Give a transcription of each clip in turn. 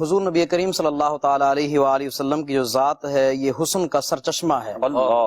حضور نبی کریم صلی اللہ تعالیٰ علیہ وآلہ وسلم کی جو ذات ہے یہ حسن کا سرچشمہ ہے۔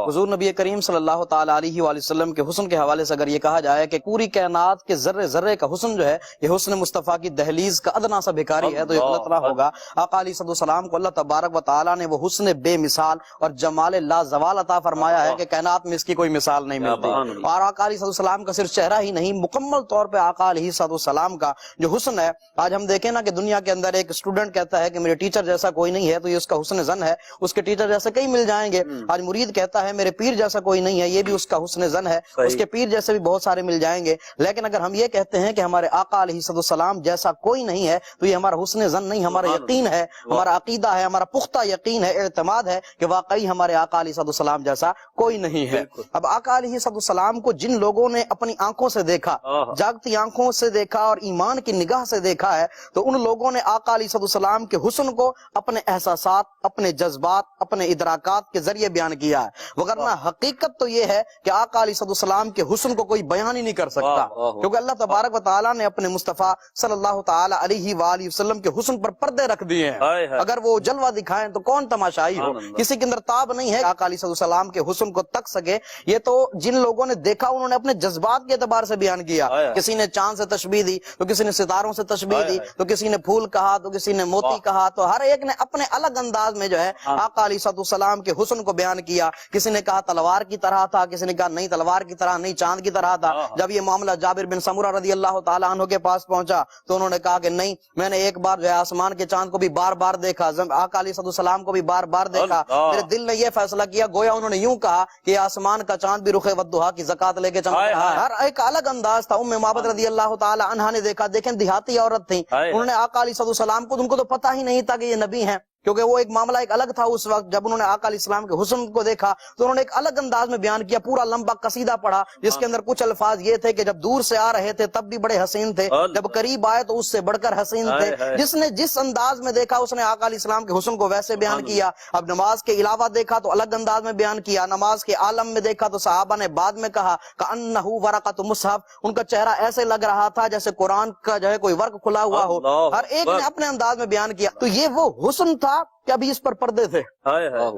حضور نبی کریم صلی اللہ تعالیٰ علیہ وآلہ وسلم کے حسن کے حوالے سے اگر یہ کہا جائے کہ پوری کائنات کے ذرے ذرے کا حسن جو ہے یہ حسن مصطفیٰ کی دہلیز کا ادنا سا بھکاری ہے تو یہ غلط نہ ہوگا۔ آقا علیہ السلام کو اللہ تبارک و تعالیٰ نے وہ حسن بے مثال اور جمال لا زوال عطا فرمایا ہے کہ کائنات میں اس کی کوئی مثال نہیں ملتی۔ اور آقا علیہ السلام کا صرف چہرہ ہی نہیں، مکمل طور پہ آقا علیہ السلام کا جو حسن ہے، آج ہم دیکھیں نا کہ دنیا کے اندر ایک اسٹوڈنٹ کہتا ہے کہ میرے ٹیچر جیسا کوئی نہیں ہے تو یہ اس کا حسن زن ہے، اس کے ٹیچر جیسے کئی مل جائیں گے۔ آج مرید کہتا ہے میرے پیر جیسا کوئی نہیں ہے، یہ بھی اس کا حسن زن ہے، اس کے پیر جیسے بھی بہت سارے مل جائیں گے۔ لیکن اگر ہم یہ کہتے ہیں کہ ہمارے آقا علیہ السلام جیسا کوئی نہیں ہے تو یہ ہمارا حسن زن نہیں، ہمارا یقین ہے، ہمارا عقیدہ ہے، ہمارا پختہ یقین ہے، اعتماد ہے کہ واقعی ہمارے آقا علیہ السلام جیسا کوئی نہیں ہے۔ اب آقا علیہ السلام کو جن لوگوں نے اپنی آنکھوں سے دیکھا، جاگتی آنکھوں سے دیکھا اور ایمان کی نگاہ سے دیکھا ہے تو ان لوگوں نے آقا علیہ السلام کے حسن کو اپنے احساسات، اپنے جذبات، اپنے ادراکات کے ذریعے بیان کیا ہے، وگرنہ حقیقت تو یہ ہے کہ آقا علیہ السلام کے حسن کو کوئی بیان ہی نہیں کر سکتا، کیونکہ اللہ تبارک و تعالیٰ نے اپنے مصطفیٰ صلی اللہ تعالی علیہ وآلہ وسلم کے حسن پر پردے رکھ دیے ہیں۔ اگر وہ جلوہ دکھائیں تو کون تماشائی ہو، کسی کے اندر تاب نہیں ہے آقا علیہ السلام کے حسن کو تک سکے۔ یہ تو جن لوگوں نے دیکھا انہوں نے اپنے جذبات کے اعتبار سے بیان کیا، کسی نے چاند سے تشبیہ دی تو کسی نے ستاروں سے تشبیہ دی تو کسی نے پھول کہا تو کسی نے موتی کہا، تو ہر ایک نے اپنے الگ انداز میں جو ہے آقا علیہ السلام کے حسن کو بیان کیا۔ کسی نے کہا تلوار کی طرح تھا، کسی نے کہا نہیں تلوار کی طرح نہیں، چاند کی طرح تھا۔ جب یہ معاملہ جابر بن سمرہ رضی اللہ تعالیٰ عنہ کے پاس پہنچا تو انہوں نے کہا کہ نہیں، میں نے ایک بار جو ہے آسمان کے چاند کو بھی بار بار دیکھا، آقا علیہ السلام کو بھی بار بار دیکھا، میرے دل نے یہ فیصلہ کیا گویا انہوں نے یوں کہا کہ آسمان کا چاند بھی رخ والضحیٰ کی زکات لے کے چمک رہا ہے۔ ہر ایک الگ انداز تھا۔ ام معبد رضی اللہ تعالی عنہا نے دیکھا، دیکھیں دیہاتی عورت تھیں، انہوں نے آقا علیہ السلام کو، ان کو تو پتہ ہی نہیں تھا کہ یہ نبی ہیں، کیونکہ وہ ایک معاملہ ایک الگ تھا اس وقت۔ جب انہوں نے آقا علیہ السلام کے حسن کو دیکھا تو انہوں نے ایک الگ انداز میں بیان کیا، پورا لمبا قصیدہ پڑھا جس کے اندر کچھ الفاظ یہ تھے کہ جب دور سے آ رہے تھے تب بھی بڑے حسین تھے، جب قریب آئے تو اس سے بڑھ کر حسین تھے۔ جس نے جس انداز میں دیکھا اس نے آقا علیہ السلام کے حسن کو ویسے بیان کیا۔ اب نماز کے علاوہ دیکھا تو الگ انداز میں بیان کیا، نماز کے عالم میں دیکھا تو صحابہ نے بعد میں کہا کأنہ ورقۃ مصحف، ان کا چہرہ ایسے لگ رہا تھا جیسے قرآن کا جو ہے کوئی ورق کھلا ہوا ہو۔ ہر ایک نے اپنے انداز میں بیان کیا، تو یہ وہ حسن تھا کہ ابھی اس پر پردے تھے،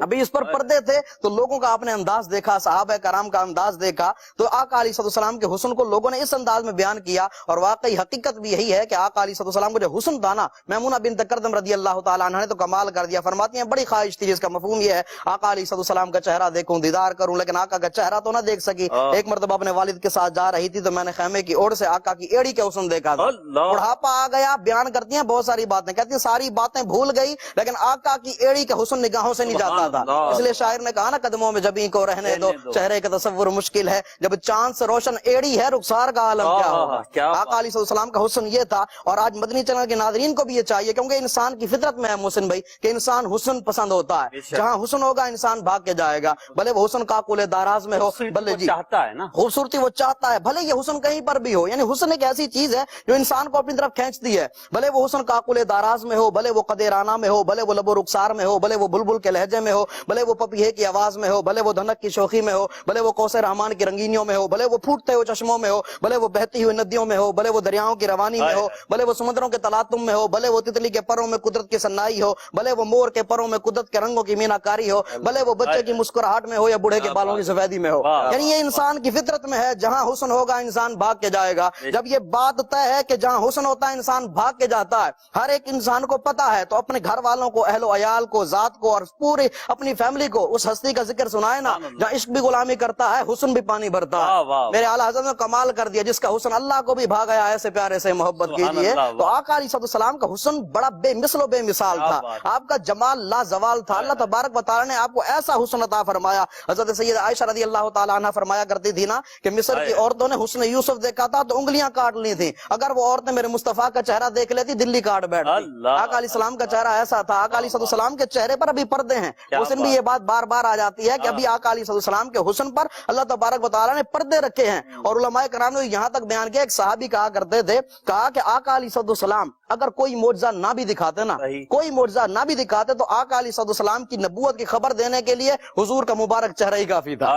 ابھی اس پر پردے تھے تو لوگوں کا اپنے انداز دیکھا، صحابہ کرام کا انداز دیکھا، تو آقا علیہ السلام کے حسن کو لوگوں نے اس انداز میں بیان کیا۔ اور واقعی حقیقت بھی یہی ہے کہ آقا علیہ السلام کو جو حسن تھا نا، میمونہ بنت کردم رضی اللہ تعالیٰ عنہ نے تو کمال کر دیا، فرماتی ہیں بڑی خواہش تھی جس کا مفہوم یہ ہے آقا علیہ السلام کا چہرہ دیکھوں، دیدار کروں، لیکن آقا کا چہرہ تو نہ دیکھ سکی۔ ایک مرتبہ اپنے والد کے ساتھ جا رہی تھی تو میں نے خیمے کی اوڑ سے آقا کی ایڑی کے حسن دیکھا تھا، بڑھاپا آ گیا، بیان کرتی ہیں بہت ساری باتیں، کہتی ہیں ساری باتیں بھول گئی لیکن آقا کی ایڑی کے حسن نگاہوں سے نہیں جاتا تھا۔ اس لیے شاعر نے کہا نا قدموں میں جبیں کو رہنے دو، چہرے کا تصور مشکل ہے، جب چاند سے روشن ایڑی ہے رخسار کا عالم کیا ہوگا۔ آقا علیہ السلام کا حسن یہ تھا۔ اور آج مدنی چینل کے ناظرین کو بھی یہ چاہیے، کیونکہ انسان کی فطرت میں ہے محسن بھائی کہ انسان حسن پسند ہوتا ہے، جہاں حسن ہوگا انسان بھاگ کے جائے گا، بھلے وہ حسن کاکل داراز میں ہو، بھلے جی چاہتا ہے نا خوبصورتی وہ چاہتا ہے، بھلے یہ حسن کہیں پر بھی ہو، یعنی حسن ایک ایسی چیز ہے جو انسان کو اپنی طرف کھینچتی ہے، بھلے وہ حسن کاکل داراز میں ہو، بھلے وہ قدیرانہ میں ہو، بھلے وہ لب و رخسار میں ہو، بھلے وہ بلبل کے لہجے میں ہو، بھلے وہ پپیہے کی آواز میں ہو، بھلے وہ دھنک کی شوخی میں ہو، بھلے وہ قوس رحمان کی رنگینیوں میں ہو، بھلے وہ پھوٹتے ہوئے چشموں میں ہو، بھلے وہ بہتی ہوئی ندیوں میں ہو، بھلے وہ دریاؤں کی روانی میں ہو، بھلے وہ سمندروں کے تلاطم میں ہو، بھلے وہ تتلی کے پروں میں قدرت کی سنائی ہو، بھلے وہ مور کے پروں میں قدرت کے رنگوں کی میناکاری ہو، بھلے وہ بچے کی مسکراہٹ میں ہو یا بوڑھے کے بالوں کی سفیدی میں ہو، یعنی یہ انسان کی فطرت میں ہے، جہاں حسن ہوگا انسان بھاگ کے جائے گا۔ جب یہ بات طے ہے کہ جہاں حسن ہوتا ہے انسان بھاگ کے جاتا ہے، ہر ایک انسان کو پتا ہے، تو اپنے گھر والوں کو، اہل و عیال کو، ذات کو اور پوری اپنی فیملی کو اس ہستی کا ذکر سنائے نا جہاں عشق بھی غلامی کرتا ہے، حسن بھی پانی بھرتا ہے۔ میرے اعلیٰ حضرت نے کمال کر دیا، جس کا حسن اللہ کو بھی بھاگا ایسے پیارے سے محبت کیجیے۔ تو آقا علیہ السلام کا حسن بڑا بے مثل و بے مثال تھا، آپ کا جمال لا زوال تھا۔ اللہ تبارک و تعالی نے آپ کو ایسا حسن عطا فرمایا۔ حضرت سید عائشہ رضی اللہ تعالی عنہ فرمایا کرتی تھی نا کہ مصر کی عورتوں نے حسن یوسف دیکھا تھا تو انگلیاں کاٹ لی تھیں، اگر وہ عورتیں میرے مصطفیٰ کا چہرہ دیکھ لیتی دلی کاٹ بیٹھتی۔ آقا علیہ السلام کا چہرہ ایسا تھا۔ آقا علیہ السلام کے چہرے پر ابھی پردے ہیں، حسن بھی یہ بات بار بار آ جاتی ہے کہ ابھی آقا علیہ السلام کے حسن پر اللہ تبارک و تعالی نے پردے رکھے ہیں۔ اور علماء کرام نے یہاں تک بیان کیا، ایک صحابی کہا کرتے تھے، کہا کہ آقا علیہ السلام اگر کوئی معجزہ نہ بھی دکھاتے نا، کوئی معجزہ نہ بھی دکھاتے تو آقا علیہ السلام کی نبوت کی خبر دینے کے لیے حضور کا مبارک چہرہ ہی کافی تھا۔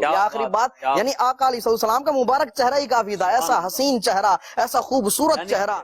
یہ آخری بات، یعنی آقا علیہ السلام کا مبارک چہرہ ہی کافی تھا، ایسا حسین چہرہ، ایسا خوبصورت چہرہ۔